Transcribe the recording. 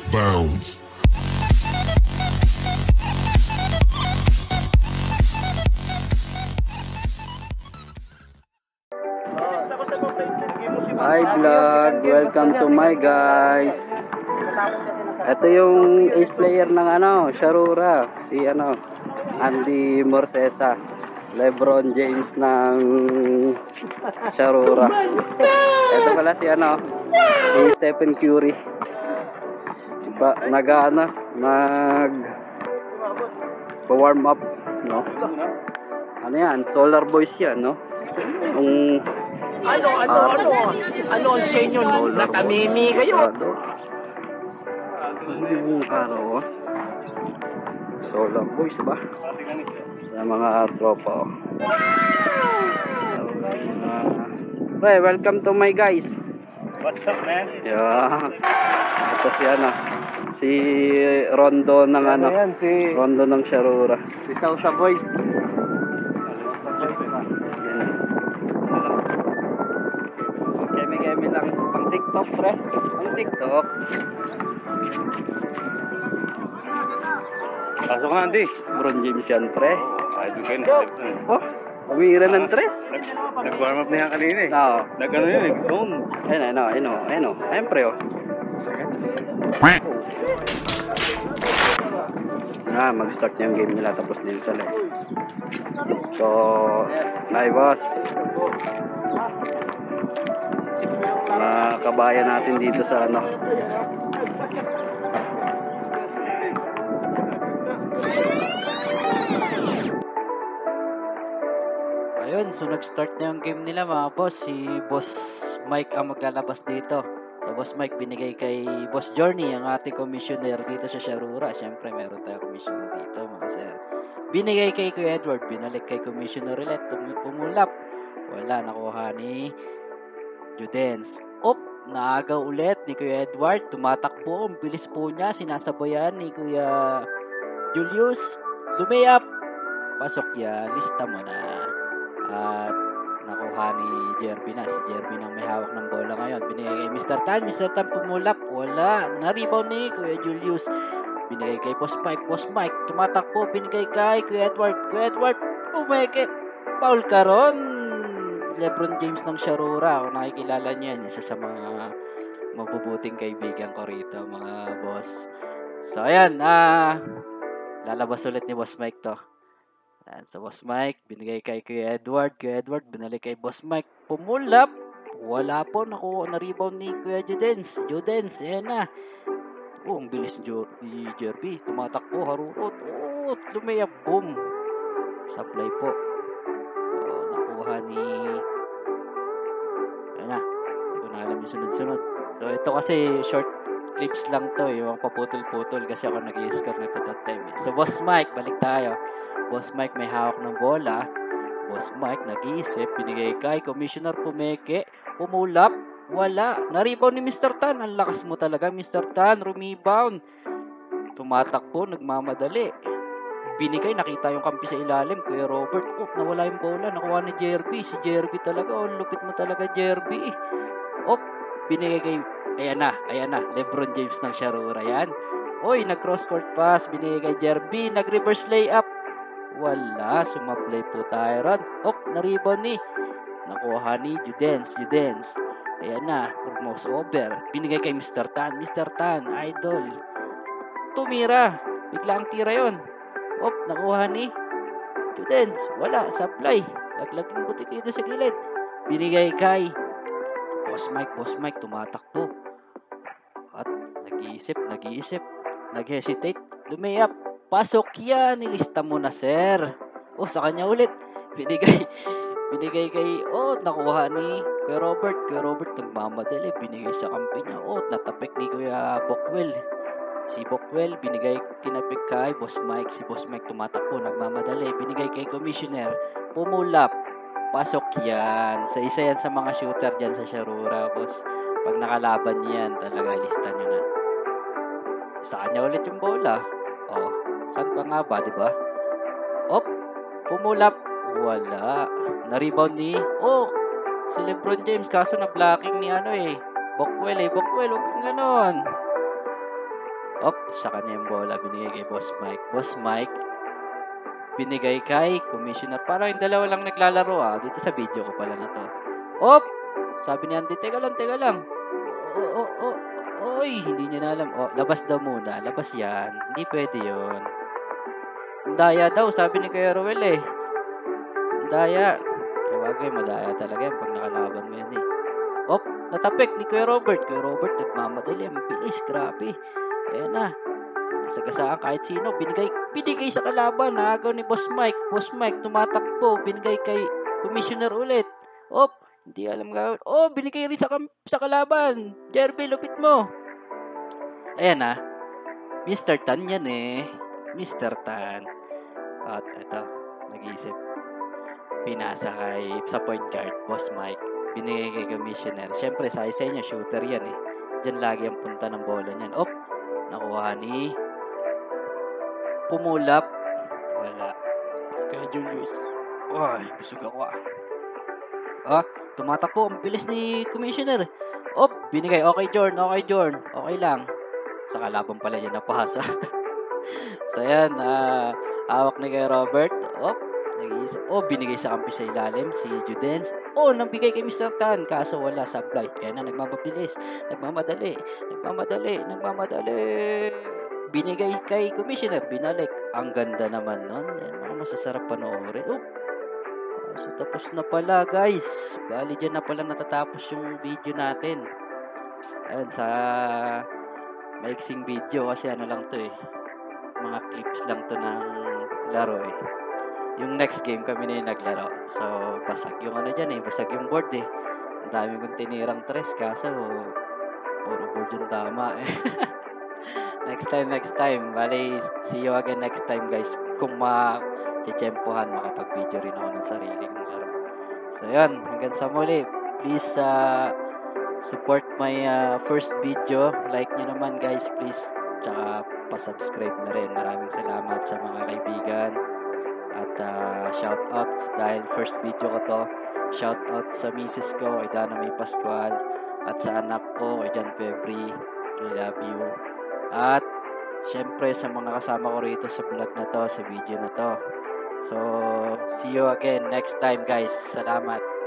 bounds. Hi vlog, welcome to my guys. Ito yung ace player ng Sharura, si Andy Morcesa, LeBron James ng Sharura. Ito pala si si Stephen Curry. Nag warm up, no? Ano yan? Solar Boys yan, no? Ano ang sa inyo? Natamimi kayo? Yung Solar Boys ba? Sa mga tropa, oh. Welcome to my guys. What's up, man? Yeah. Ito si Rondo ng Rondo ng Sharura. Si Sausa Boys. Kemi lang pang TikTok, pre. Pang TikTok. Pasok nga, Andy. Bron James yan, pre. Kahit weekend. Oh, umira ng tres. Nag-warm up na yan kanina eh. Oo. Nag-ano yun eh, zone. Ayun, siyempre, oh. Mag-start niya yung game nila tapos din sila eh. So, boss. Mga kabayan natin dito sa Ayun, so nag-start na yung game nila mga boss. Si Boss Mike ang maglalabas dito. So Boss Mike binigay kay Boss Journey, ang ating commissioner dito sa Sharura. Siyempre meron tayong commissioner dito mga sir. Binigay kay Kuya Edward, binalik kay commissioner ulit. Pumulap. Wala, nakuha ni Judens. Naagaw ulit ni Kuya Edward. Tumatakbo, ang bilis po niya. Sinasabayan ni Kuya Julius. Lumayap. Pasok yan, lista mo na. At nakuha ni Jerby na. Si Jerby nang may hawak ng bola ngayon. Binigay kay Mr. Tan. Mr. Tan pumulap. Wala. Na-rebound ni Kuya Julius. Binigay kay Boss Mike. Boss Mike tumatakbo. Binigay kay Kuya Edward. Kuya Edward. Umeke. Foul ka ron. LeBron James ng Sharura. Kung nakikilala niya yan. Isa sa mga mabubuting kaibigan ko rito, mga boss. So ayan. Lalabas ulit ni Boss Mike to. Ayan, so Boss Mike, binigay kay Kuya Edward. Kuya Edward, binalik kay Boss Mike. Pumulap. Wala po. Na-rebound ni Kuya Judens. Ayan na. Ang bilis ni Jerby. Tumatakbo, harurot. Lumayap. Boom. Sablay po. Nakuha ni... Ayan na. Hindi ko na alam yung sunod-sunod. So ito kasi short clips lang to. Yung paputol-putol kasi ako nag-i-score nito that time. So Boss Mike, balik tayo. Boss Mike may hawak ng bola. Boss Mike nag-iisip. Binigay kay Commissioner Pumeke. Pumulap. Wala. Na-rebound ni Mr. Tan. Ang lakas mo talaga, Mr. Tan. Rumebound. Tumatakbo. Nagmamadali. Binigay. Nakita yung kampi sa ilalim. Kuya Robert. Nawala yung bola. Nakuha ni Jerby. Si Jerby talaga. Lupit mo talaga, Jerby. Binigay kay... Ayan na. LeBron James ng Sharura. Yan. Nag-cross court pass. Binigay kay Jerby. Nag-reverse layup. Wala. Sumablay po tayo ron. Na-rebound ni. Nakuha ni Judens. Ayan na. Mouse over. Binigay kay Mr. Tan. Mr. Tan. Idol. Tumira. Bigla ang tira yun. Nakuha ni Judens. Wala. Supply. Laglaging butik dito sa gilid. Binigay kay Boss Mike. Tumatakbo. At nag-iisip. Nag-hesitate. Lumayap. Pasok yan. Nilista mo na, sir. Sa kanya ulit. Binigay kay... nakuha ni Kuya Robert. Kuya Robert nagmamadali. Binigay sa kampi niya. Natapik ni Kuya Bockwell. Si Bockwell, tinapik kay Boss Mike. Si Boss Mike tumatakbo. Nagmamadali. Binigay kay Commissioner. Pumulap. Pasok yan. Isa yan sa mga shooter dyan sa Sharura, boss. Pag nakalaban niyan, talaga lista nyo na. Sa kanya ulit yung bola. Saan pa nga ba, diba? Pumulap. Wala. Na-rebound ni... si LeBron James. Kaso na-blocking ni Bockwell. Bockwell, huwag kang ganon. Sa kanya yung bola, binigay kay Boss Mike. Boss Mike, binigay kay Commissioner. Parang yung dalawa lang naglalaro dito sa video ko pala na to. Sabi ni Andy, teka lang. Oy, hindi niya na alam. Labas daw muna. Labas yan. Hindi pwede yun. Ang daya daw, sabi ni Kuya Ruel eh. Ang daya. Bagay, madaya talaga yan pag nakalaban mo yan eh. Natapik ni Kuya Robert. Kuya Robert, nagmamadali. Ang bilis, grabe. Ayan na. Sagasaan kahit sino. Binigay sa kalaban. Naagaw ni Boss Mike. Boss Mike, tumatakbo. Binigay kay Commissioner ulit. Hindi alam gawin. Binigay rin sa kalaban. Jerby, lupit mo. Ayan na. Mr. Tan yan eh. Mr. Tan. At ito, nag-iisip. Pinasa sa point guard, Boss Mike. Binigay kay Commissioner. Siyempre, sa niya, shooter yan eh. Diyan lagi ang punta ng bola niyan. Nakuha ni Pumulap. Wala. Kaya Julius. Busog ako tumatakbo. Ang bilis ni Commissioner. Binigay. Okay, Jorn. Okay lang. Sa kalaban pala yan napasa. So, yan. Hawak ni kay Robert. Nag-iisip. Binigay sa kampi sa ilalim. Si Judens. Nabigay kay Mr. Tan. Kaso wala. Sablay. Yan na. Nagmamabilis. Nagmamadali. Binigay kay Commissioner. Binalik. Ang ganda naman nun. Yan. Mga masasarap panoorin. So, tapos na pala, guys. Bali, dyan na pala natatapos yung video natin. Ayun, sa maiksing video kasi ano lang to eh. Mga clips lang to ng laro eh. Yung next game kami na yung naglaro. So, basag yung basag yung board eh. Ang dami kong tinirang tres kaso puro board yung tama eh. Next time. Bali, see you again next time, guys. Kung chechempohan, makapag-video rin ako ng sarili kong laro. So, yan. Hanggang sa muli. Please, support my first video. Like nyo naman, guys, please. Tsaka, pa-subscribe na rin. Maraming salamat sa mga kaibigan. At, shoutouts dahil first video ko to. Shoutout sa misis ko, kay Dana May Pascual. At sa anak ko, kay John Febri. I love you. At, syempre, sa mga kasama ko rito sa vlog na to, sa video na to. So, see you again next time, guys. Salamat.